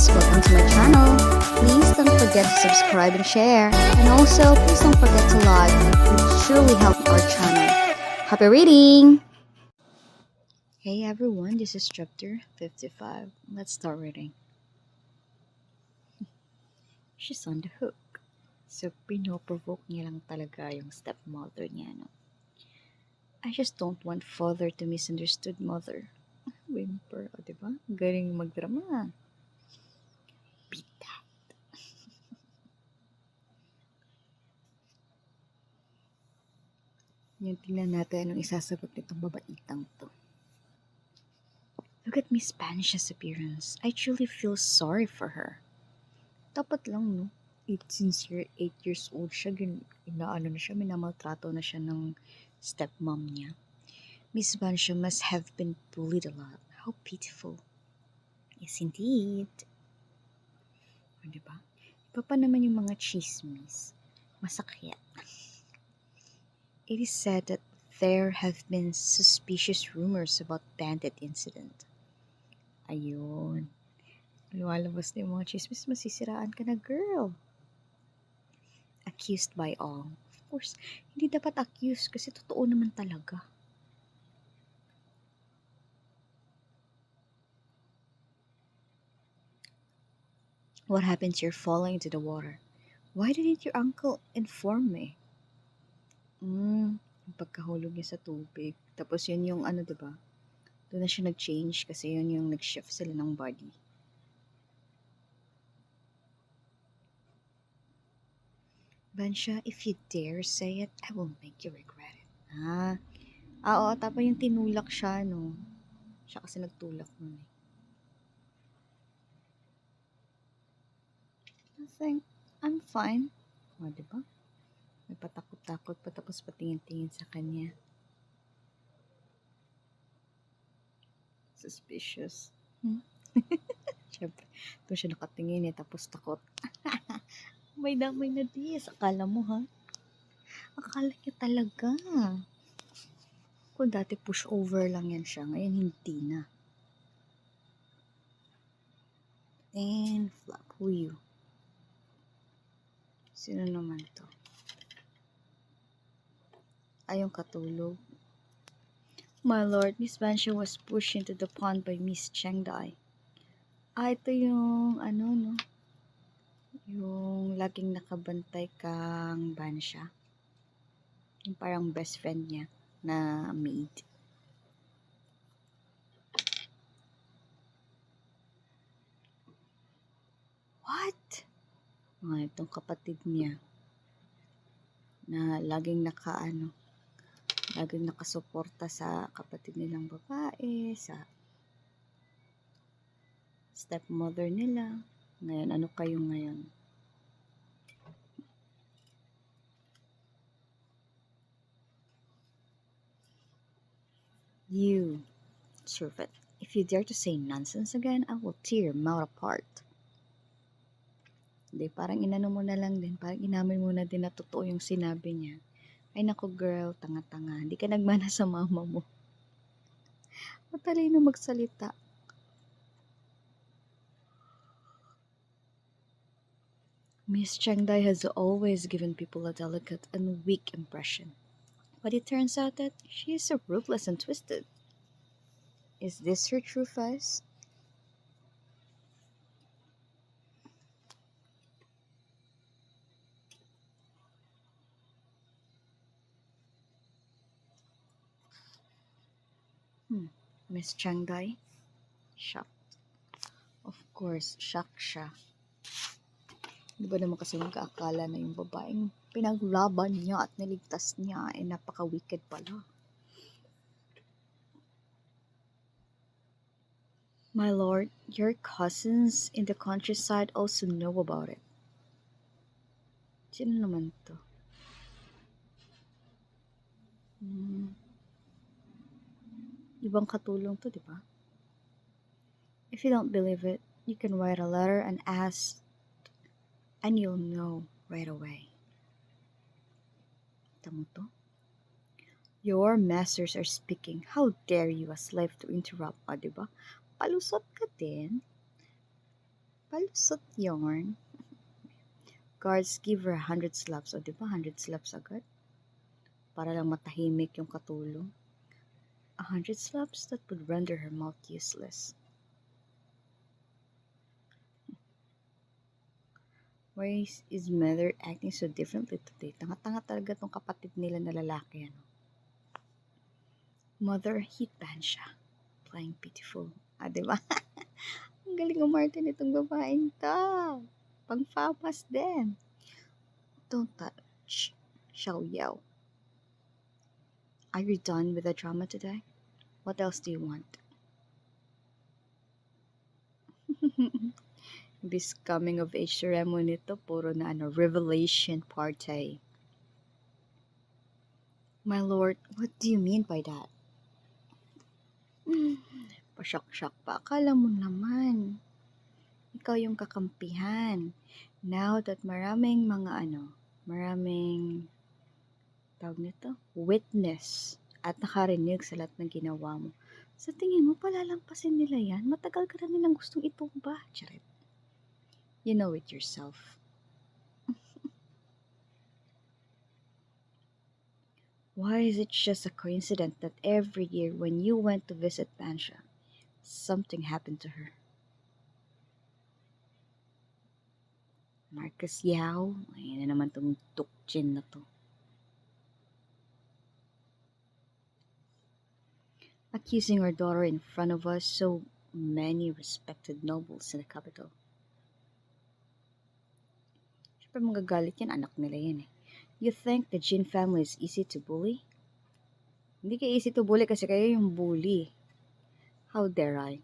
guys, welcome to my channel. Please don't forget to subscribe and share. And also, please don't forget to like. It truly helps our channel. Happy reading! Hey everyone, this is chapter 55. Let's start reading. She's on the hook. So, pinoprovoke niya lang talaga yung stepmother niya, no? I just don't want father to misunderstood mother. Whimper, o diba? Galing magdrama. Beat that. Yung tingnan natin anong isasagot nitong babaitang to. Look at Miss Spanish's appearance. I truly feel sorry for her. Dapat lang, no? Since 8 years old siya, inaano na siya, minamaltrato na siya ng stepmom niya. Miss Bansha must have been bullied a lot. How pitiful. Yes, indeed. O, diba? Iba pa naman yung mga chismis. Masakit. It is said that there have been suspicious rumors about bandit incident. Ayun. Lumalabas na yung mga chismis, masisiraan ka na, girl. Accused by all. Of course, hindi dapat accused kasi totoo naman talaga. What happens you're falling into the water? Why didn't your uncle inform me? Yung pagkahulog niya sa tubig. Tapos yun yung ano, diba? Doon na siya nag-change kasi yun yung nag-shift sila ng body. Bansha, if you dare say it, I will make you regret it. Oo, tapos yung tinulak siya, no? Siya kasi nagtulak nun eh. Nothing. I'm fine. O, diba? May patakot-takot pa tapos patingin-tingin sa kanya. Suspicious. Siyempre, doon siya nakatingin eh, tapos takot. May damay na dis. Akala mo ha? Akala niya talaga. Kung dati pushover lang yan siya, ngayon hindi na. And flop, who you? Sino naman to? Ayong katulog. My lord, Miss Bansha was pushed into the pond by Miss Chengdai. Ito yung ano, no? Yung laging nakabantay kang Bansha. Yung parang best friend niya na maid. What? Itong kapatid niya na laging laging nakasuporta sa kapatid nilang babae, sa stepmother nila. Ngayon, ano kayo ngayon? You, servant, if you dare to say nonsense again, I will tear your mouth apart. Hindi, parang inano mo na lang din, parang inamin mo na din na totoo yung sinabi niya. Ay nako girl, tanga-tanga, hindi ka nagmana sa mama mo. Matalino magsalita. Miss Chengdai has always given people a delicate and weak impression. But it turns out that she is so ruthless and twisted. Is this her true face? Miss Chengdai? Shocked. Of course, shocked siya. Di ba naman kasi magkaakala na yung babaeng pinaglaban niya at niligtas niya ay napaka-wicked pala. My lord, your cousins in the countryside also know about it. Sino naman to? Ibang katulong to, di ba? If you don't believe it, you can write a letter and ask, and you'll know right away. Tamo to? Your masters are speaking. How dare you, a slave, to interrupt? O, di ba? Palusot ka din. Palusot yarn. Guards give her 100 slaps. O, di ba? 100 slaps agad. Para lang matahimik yung katulong. 100 slaps that would render her mouth useless. Why is mother acting so differently today? Tanga-tanga talaga tong kapatid nila na lalaki, ano? Mother hit ban siya. Playing pitiful. Ah, di ba? Ang galing umarte nitong babaeng to. Pang-famas din. Don't touch. Xiao Yao. Are you done with the drama today? What else do you want? This coming of age ceremony nito, puro na ano, revelation party. My lord, what do you mean by that? Pasyak-syak pa. Akala mo naman. Ikaw yung kakampihan. Now that maraming tawag nito, witness at nakarinig sa lahat ng ginawa mo. Sa tingin mo, palalampasin nila yan? Matagal ka na nilang gustong itumba. Charit. You know it yourself. Why is it just a coincidence that every year when you went to visit Pansha, something happened to her? Marcus Yao, ayan na naman tong tukchin na to. Accusing our daughter in front of us, so many respected nobles in the capital. Siyempre magagalit yan, anak nila yan eh. You think the Jin family is easy to bully? Hindi kayo easy to bully kasi kayo yung bully. How dare I?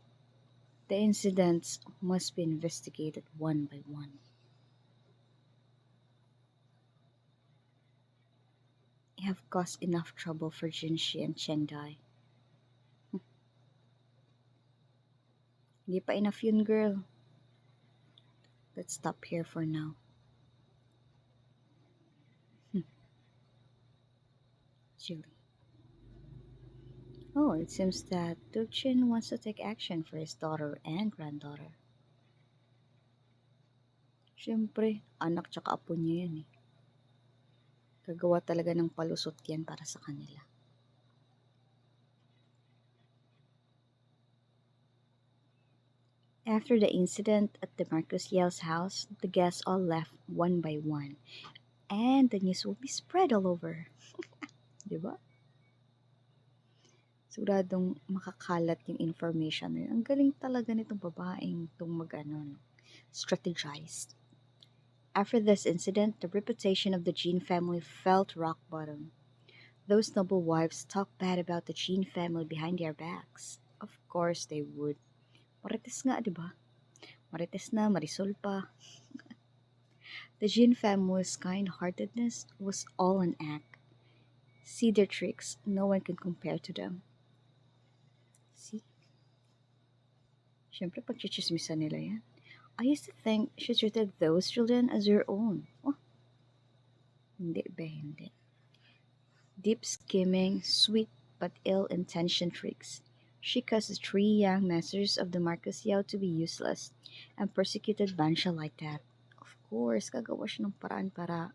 The incidents must be investigated one by one. You have caused enough trouble for Jinshi and Chendai. Hindi pa enough yun, girl. Let's stop here for now. Julie. Oh, it seems that Dukchin wants to take action for his daughter and granddaughter. Siyempre, anak tsaka apo niya yan eh. Gagawa talaga ng palusot yan para sa kanila. After the incident at the Marcus Yale's house, the guests all left one by one, and the news will be spread all over. Diba? Siguradong makakalat yung information na yun. Ang galing talaga nitong babaeng itong strategized. After this incident, the reputation of the Jean family fell to rock bottom. Those noble wives talked bad about the Jean family behind their backs. Of course they would. Marites nga, diba? Marites na, Marisol pa. The Jean family's kind-heartedness was all an act. See their tricks, no one can compare to them. See? Siyempre, pagchichismisan nila yan. I used to think she treated those children as her own. Oh, hindi ba, hindi. Deep skimming, sweet but ill-intentioned tricks. She caused the 3 young masters of the Marcus Yao to be useless and persecuted Bansha like that. Of course, gagawa siya ng paraan para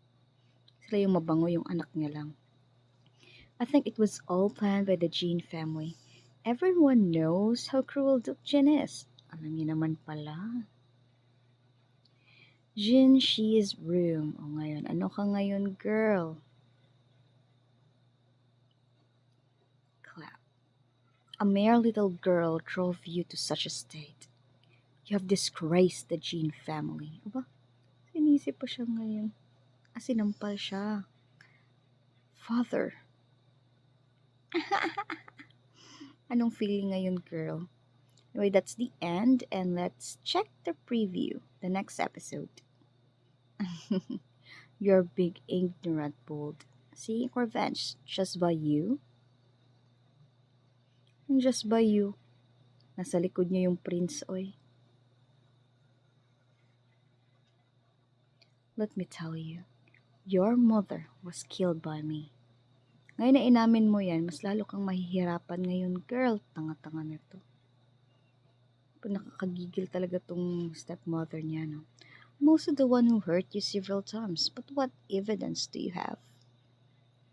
sila yung mabango yung anak niya lang. I think it was all planned by the Jean family. Everyone knows how cruel Duke Jin is. Alam niyo naman pala. Jin, she's room. O ngayon, ano ka ngayon, girl? Clap. A mere little girl drove you to such a state. You have disgraced the Jean family. Aba, sinisip pa siya ngayon. Sinampal siya. Father. Anong feeling ngayon, girl? Anyway, that's the end, and let's check the preview, the next episode. You're big ignorant bold. Seeking revenge just by you? And just by you. Nasa likod niya yung prince, oy. Let me tell you, your mother was killed by me. Ngayon na inamin mo yan, mas lalo kang mahihirapan ngayon, girl. Tanga-tanga nito. Nakakagigil talaga tong stepmother niya, no? I'm also the one who hurt you several times, but what evidence do you have?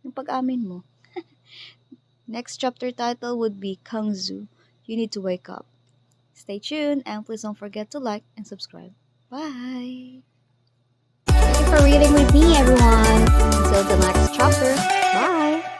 Yung pag-amin mo. Next chapter title would be Kangzu, You Need to Wake Up. Stay tuned and please don't forget to like and subscribe. Bye! Thank you for reading with me, everyone. Until the next chapter. Bye!